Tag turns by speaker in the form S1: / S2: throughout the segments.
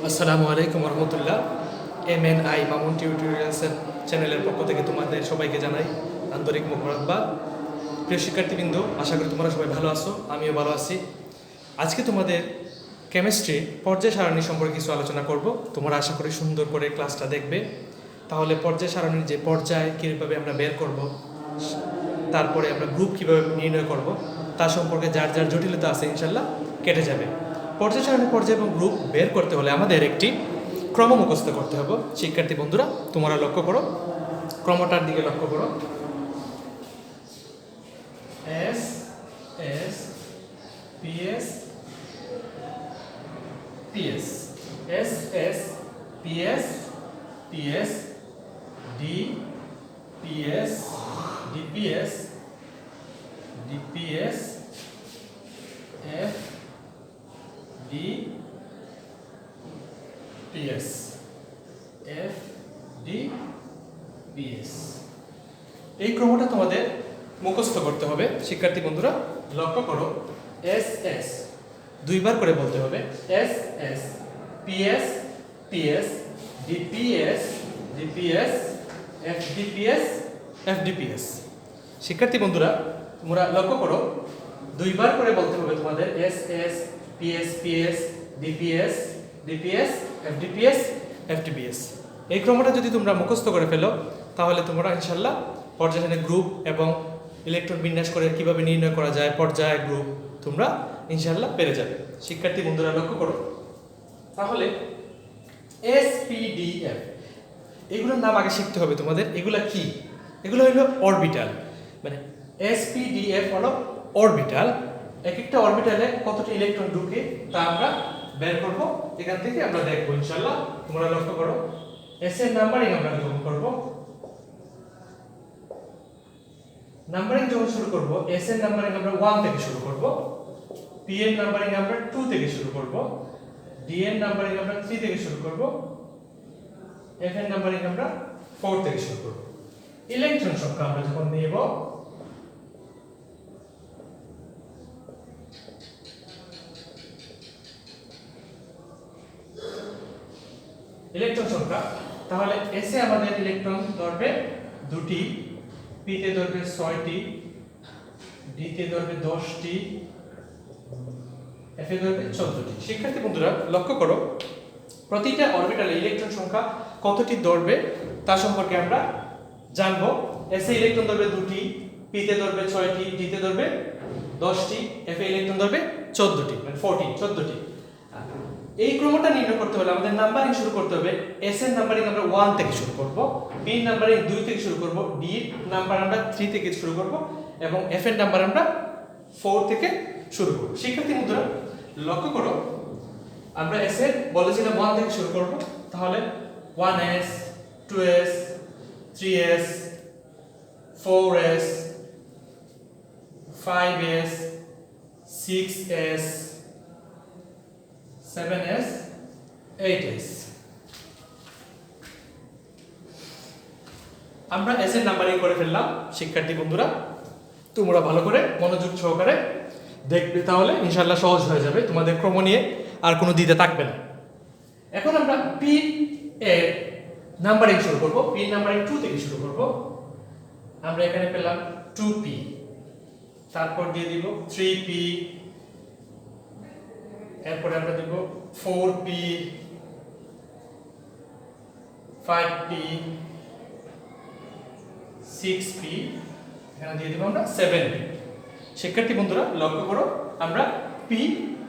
S1: আসসালামু আলাইকুম রহমতুল্লাহ। MNI মামুন টিউটোরিয়ালসের চ্যানেলের পক্ষ থেকে তোমাদের সবাইকে জানাই আন্তরিক মোবারকবাদ। প্রিয় শিক্ষার্থীবৃন্দ, আশা করি তোমরা সবাই ভালো আছো, আমিও ভালো আছি। আজকে তোমাদের কেমিস্ট্রি পর্যায় সারণী সম্পর্কে কিছু আলোচনা করব। তোমরা আশা করি সুন্দর করে ক্লাসটা দেখবে। তাহলে পর্যায় সারণীর যে পর্যায় কীভাবে আমরা বের করব, তারপরে আমরা গ্রুপ কীভাবে নির্ণয় করব, তার সম্পর্কে যার যার জটিলতা আছে ইনশাল্লাহ কেটে যাবে। পর্যায় সারণী পর্যায় এবং গ্রুপ বের করতে হলে আমাদের একটি ক্রম মুখস্থ করতে হবে। শিক্ষার্থী বন্ধুরা, তোমরা লক্ষ্য করো, ক্রমটার দিকে লক্ষ্য করো। S S PS PS S S PS PS D PS DPS DPS F D PS F D PS. এই ক্রমটা তোমাদের মুখস্থ করতে হবে। শিক্ষার্থী বন্ধুরা লক্ষ্য করো, এস এস দুইবার করে বলতে হবে, S S PS PS DPS DPS FDPS FDPS. শিক্ষার্থী বন্ধুরা তোমরা লক্ষ্য করো, দুইবার করে বলতে হবে তোমাদের, S S PS PS DPS DPS FDPS FDPS. এই ক্রমটা যদি তোমরা মুখস্থ করে ফেলো তাহলে তোমরা ইনশাল্লাহ পর্যায় গ্রুপ এবং ইলেকট্রন বিন্যাস করে কিভাবে নির্ণয় করা যায় পর্যায় গ্রুপ তোমরা ইনশাল্লাহ পেরে যাবে। শিক্ষার্থী বন্ধুরা লক্ষ্য করো, তাহলে এসপিডিএফ এগুলোর নাম আগে শিখতে হবে তোমাদের। এগুলা কি? এগুলো হলো অরবিটাল। মানে এসপিডিএফ হলো অরবিটাল। এক একটা অরবিটালে কতটি ইলেকট্রন ঢুকে তা আমরা বের করব। এখান থেকে আমরা দেখবো ইনশাআল্লাহ। তোমরা লক্ষ্য করো, এস এর নাম্বারিং আমরা যখন করব, নাম্বারিং যখন শুরু করব, এস এর নাম্বারিং আমরা 1 থেকে শুরু করব, পি এর নাম্বারিং আমরা 2 থেকে শুরু করব, ডি এর নাম্বারিং আমরা 3 থেকে শুরু করব, এফ এর নাম্বারিং আমরা 4 থেকে শুরু করব। ইলেকট্রন সংখ্যা আমরা যখন নেব, ইলেকট্রন সংখ্যা, তাহলে এস এ আমাদের ইলেকট্রন ধরবে 2টি, পি তে ধরবে 6টি, ডি তে ধরবে 10টি, এফ এ ধরবে 14টি। শিক্ষার্থী বন্ধুরা লক্ষ্য করো, প্রতিটা অরবিটালে ইলেকট্রন সংখ্যা কতটি ধরবে তা সম্পর্কে আমরা জানবো। এস এ ইলেকট্রন ধরবে 2টি, পি তে ধরবে 6টি, ডি তে ধরবে 10টি, এফ এ ইলেকট্রন ধরবে 14টি, মানে 14টি। এই ক্রমটা নির্ণয় করতে হলে আমাদের নাম্বারিং শুরু করতে হবে। এস এর নাম্বারিং আমরা 1 থেকে শুরু করব, পি এর নাম্বারিং 2 থেকে শুরু করব, ডি এর নাম্বার আমরা 3 থেকে শুরু করব এবং এফ এর নাম্বার আমরা 4 থেকে শুরু করব। শিক্ষার্থী বন্ধুরা লক্ষ্য করো, আমরা এস এর বলেছিলাম 1 থেকে শুরু করব, তাহলে 1s 2s 3s 4s 5s 6s 7s 8s। আমরা এস এর নাম্বারিং করে ফেললাম। শিক্ষার্থী বন্ধুরা তোমরা ভালো করে মনোযোগ সহকারে দেখবে, তাহলে ইনশাআল্লাহ সহজ হয়ে যাবে, তোমাদের ক্রম নিয়ে আর কোনো দ্বিধা থাকবে না। এখন আমরা পি এর নাম্বারিং শুরু করব, পি এর নাম্বারিং 2 থেকে শুরু করব। আমরা এখানে পেলাম 2p, তারপর দিয়ে দিব 3p, এরপরে আমরা দেব 4p 5p 6p, এখানে দিয়ে দেব আমরা 7p। শিক্ষার্থী বন্ধুরা লক্ষ্য করো, আমরা p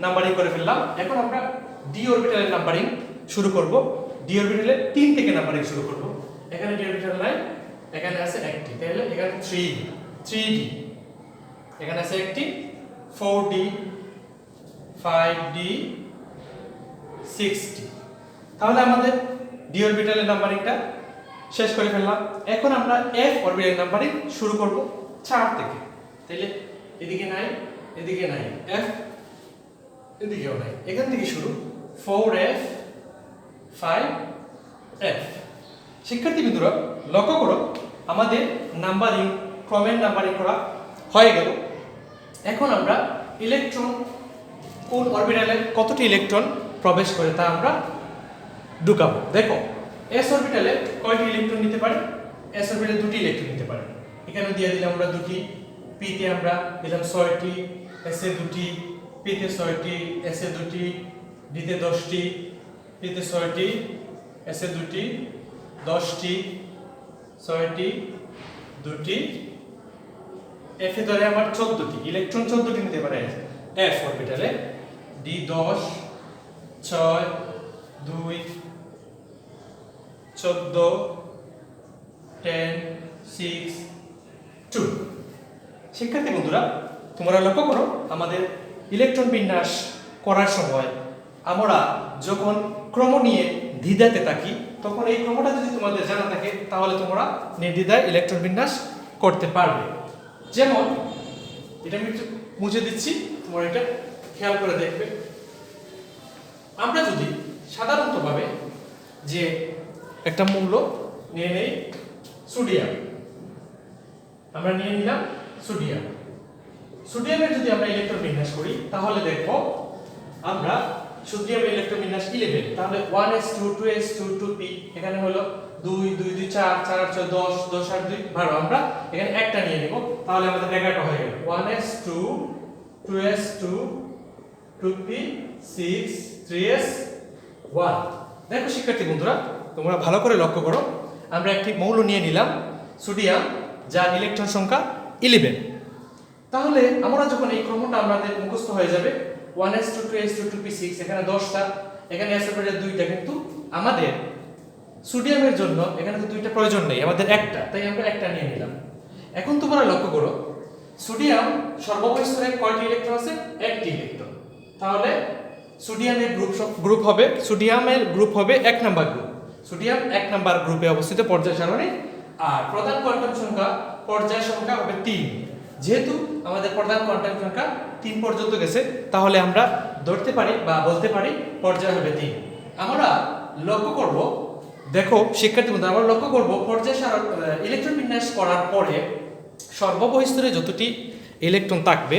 S1: নাম্বারিং করে ফেললাম। এখন আমরা ডি অরবিটালের নাম্বারিং শুরু করব। ডি অরবিটালে 3 থেকে নাম্বারিং শুরু করব। এখানে ডি অরবিটাল নাই, এখানে আছে একটি, তাহলে এখানে 3d, এখানে আছে একটি 4d 5d 6d। তাহলে আমাদের ডি অরবিটালের নাম্বারিংটা শেষ করে ফেললাম। এখন আমরা এফ অরবিটালের নাম্বারিং শুরু করব 4 থেকে। তাহলে এদিকে নাই, এদিকে নাই, এফ এদিকেও নাই, এখান থেকে শুরু 4f 5f। শিক্ষার্থী বন্ধুরা লক্ষ্য করো, আমাদের নাম্বারিং ক্রমের নাম্বারিং করা হয়ে গেল। এখন আমরা ইলেকট্রন কোন অরবিটালে কতটি ইলেকট্রন প্রবেশ করে তা আমরা ঢুকাবো। দেখো এস অরবিটালে কয়টি ইলেকট্রন নিতে পারে? এস অরবিটালে দুটি ইলেকট্রন নিতে পারে। এখানে দিয়ে দিলাম আমরা দুটি, পি তে আমরা দিলাম 6টি, এস এ দুটি, পি তে 6টি, এস এ দুটি, ডি তে 10টি, পি তে 6টি, এস এ দুটি, 10টি, 6টি, দুটি, এফ এ ধরে আমার 14টি ইলেকট্রন, 14টি নিতে পারে এফ অরবিটালে। ডি 10, 6, 2, 14, 10, 6, 2। শিক্ষার্থী বন্ধুরা, তোমরা লক্ষ্য করো আমাদের ইলেকট্রন বিন্যাস করার সময় আমরা যখন ক্রম নিয়ে দ্বিধাতে থাকি, তখন এই ক্রমটা যদি তোমাদের জানা থাকে তাহলে তোমরা নির্দ্বিধায় ইলেকট্রন বিন্যাস করতে পারবে। যেমন এটা আমি একটু মুছে দিচ্ছি, তোমরা এটা খেয়াল করে দেখবে। আমরা যদি সাধারণতভাবে যে একটা মৌল নিয়ে নেই সোডিয়াম, আমরা নিয়ে নিলাম সোডিয়াম। সোডিয়ামের যদি আমরা ইলেকট্রন বিন্যাস করি তাহলে দেখব আমরা সোডিয়ামের ইলেকট্রন বিন্যাস 11, তাহলে 1s2 2s2 2p, এখানে হলো 2 2 2 4 4 8 6 10 10 8 2 12, আমরা এখানে একটা নিয়ে নেব, তাহলে আমাদের 11টা হয়ে গেল। 1s2 2s2 2p 6 3s1। দেখো শিক্ষার্থী বন্ধুরা, তোমরা ভালো করে লক্ষ্য করো, আমরা একটি মৌল নিয়ে নিলাম সোডিয়াম, যার ইলেকট্রন সংখ্যা 11। তাহলে আমরা যখন এই ক্রমটা আমাদের মুখস্থ হয়ে যাবে 1s2 2s2 2p6, এখানে 10টা, এখানে s অরবিটাল 2টা, কিন্তু আমাদের সোডিয়ামের জন্য এখানে তো 2টা প্রয়োজন নেই, আমাদের একটা, তাই আমরা একটা নিয়ে নিলাম। এখন তোমরা লক্ষ্য করো সোডিয়াম সর্ববহিস্তরে কয়টি ইলেকট্রন আছে? একটি ইলেকট্রন। তাহলে সোডিয়ামের গ্রুপ হবে, সোডিয়ামের গ্রুপ হবে 1 নাম্বার গ্রুপ। সোডিয়াম 1 নাম্বার গ্রুপে অবস্থিত পর্যায় সারণী, আর প্রধান কোয়ান্টাম সংখ্যা পর্যায় সংখ্যা হবে 3। যেহেতু আমাদের প্রধান কোয়ান্টাম সংখ্যা 3 পর্যন্ত গেছে, তাহলে আমরা ধরতে পারি বা বলতে পারি পর্যায় হবে 3। আমরা লক্ষ্য করব, দেখো শিক্ষার্থী বন্ধু, আমরা লক্ষ্য করব পর্যায় ইলেকট্রন বিন্যাস করার পরে সর্ববহিস্তরে যতটি ইলেকট্রন থাকবে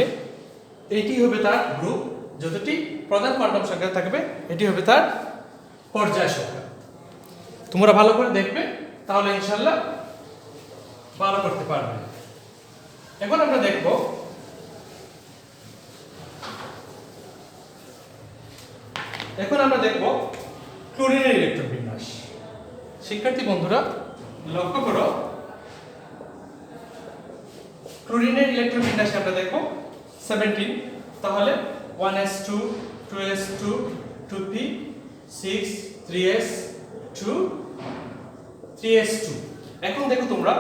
S1: এটি হবে তার গ্রুপ, যতটি প্রধান কোয়ান্টাম সংখ্যা থাকবে এটি হবে তার পর্যায় সংখ্যা। তোমরা ভালো করে দেখবে, তাহলে ইনশাআল্লাহ ভালো করতে পারবে। এখন আমরা দেখব ক্লোরিনের ইলেকট্রন বিন্যাস। শিক্ষার্থী বন্ধুরা লক্ষ্য করো, ক্লোরিনের ইলেকট্রন বিন্যাসে আমরা দেখব 17, তাহলে 1s2 2s2 2p 6 3s2 3s2। এখন দেখো তোমরা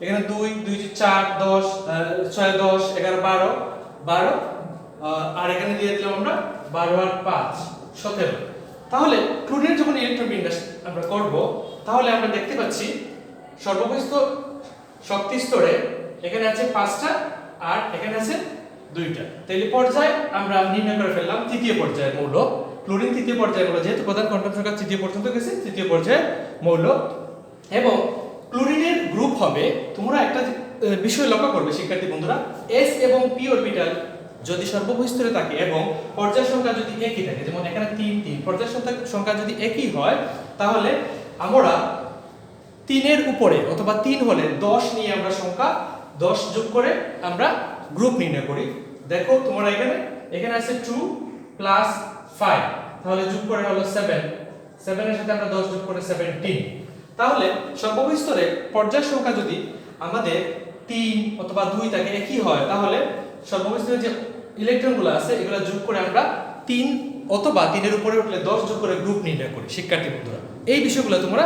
S1: এখানে 2 2 4 10 6 10 11 12 12, আর এখানে দিয়ে দিলাম আমরা 12 আর 5 17। তাহলে ক্লোরিনের যখন ইলেকট্রন বিন্যাস আমরা করব, তাহলে আমরা দেখতে পাচ্ছি সর্ববহিস্থ শক্তি স্তরে এখানে আছে 5টা আর এখানে আছে 2টা। তাহলে পর্যায় আমরা নির্ণয় করে ফেললাম তৃতীয় পর্যায়ের মৌল ক্লোরিন, তৃতীয় পর্যায়ের মৌল, যেহেতু প্রধান কোয়ান্টাম সংখ্যা তৃতীয় পর্যন্ত গেছে, তৃতীয় পর্যায়ের মৌল। এবং ক্লোরিনের গ্রুপ হবে, তোমরা একটা বিষয় লক্ষ্য করবে শিক্ষার্থী বন্ধুরা, s এবং p অরবিটাল যদি সর্ববহিস্তরে থাকে এবং পর্যায় সংখ্যা যদি একই থাকে, যেমন এখানে 3 3, পর্যায় সংখ্যা যদি একই হয়, তাহলে আমরা 3 এর উপরে অথবা 3 হলে 10 নিয়ে আমরা সংখ্যা 10 যোগ করে আমরা গ্রুপ নির্ণয় করি। দেখো তোমরা এখানে আছে 2 প্লাস 5, তাহলে যোগ করে হলো 7, 7 এর সাথে আমরা 10 যোগ করে 17। তাহলে সর্ববহিস্তরে পর্যায় সংখ্যা যদি আমাদের 3 অথবা 2 থাকে, একই হয়, তাহলে সর্ববহিস্তরে যে ইলেকট্রনগুলো আছে এগুলো যোগ করে আমরা 3 অথবা 3 এর উপরে উঠলে 10 যোগ করে গ্রুপ নির্ণয় করি। শিক্ষার্থী বন্ধুরা এই বিষয়গুলো তোমরা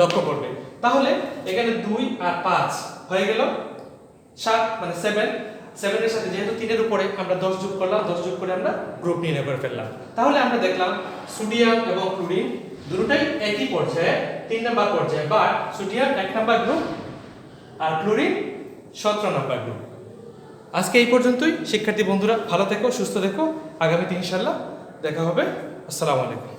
S1: লক্ষ্য করবে। তাহলে এখানে 2 আর 5 হয়ে গেল 7, মানে 7 এর সাথে যেহেতু 3 এর উপরে আমরা 10 যোগ করলাম, 10 যোগ করে আমরা গ্রুপ নির্ণয় করে ফেললাম। তাহলে আমরা দেখলাম সোডিয়াম এবং ক্লোরিন দুটোই একই পর্যায়ে 3 নাম্বার পর্যায়ে, বাট সোডিয়াম 1 নাম্বার গ্রুপ আর ক্লোরিন 17 নাম্বার গ্রুপ। আজকে এই পর্যন্তই। শিক্ষার্থী বন্ধুরা ভালো থেকো, সুস্থ থেকো, আগামীতে ইনশাআল্লাহ দেখা হবে। আসসালামু আলাইকুম।